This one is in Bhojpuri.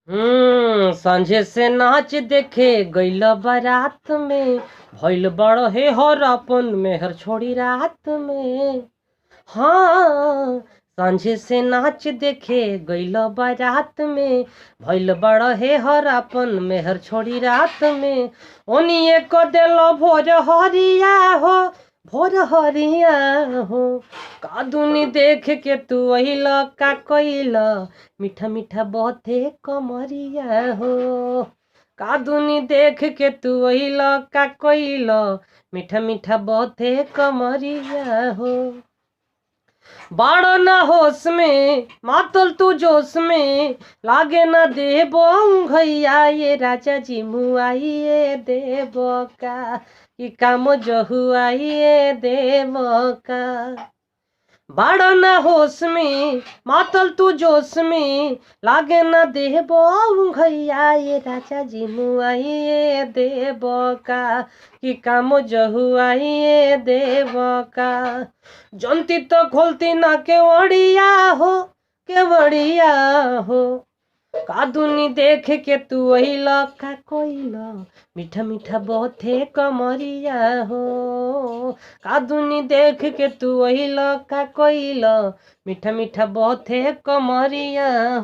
संझे से नाच देखे गइल बारात में, भइल बड़ हे हर अपन मेहर छोड़ी रात में। हाँ, संझे से नाच देखे गइल बारात में, भइल बड़ हे हर अपन मेहर छोड़ी रात में। ओनिए को देलो भोर हरिया हो, भोर हरिया हो। कादुनी देख के तू अहिल का कइल, मीठा मीठा बथे कमरिया हो। कादुनी देख के तू अहिल का कइल, मीठा मीठा बथे कमरिया हो। बाड़ो ना होश में मातल तू जोश में, लागे ना देबो घैया ये राजा जी मुआइए देबो का, कि काम जहुआइए देबो का। बाड़ो ना होश में मातल तू जोश में, लागे ना देबो घैया ये राजा जी मुआइए देबो का, कि काम जहुआइए देबो का। जनती तो खोलती ना केवड़िया हो, केवड़िया हो। कादुनी देख के तू अहिल का कोइल, मीठा मीठा बथे कमरिया हो। कादुनी देख के तू अहिल का कोइल, मीठा मीठा बथे कमरिया हो।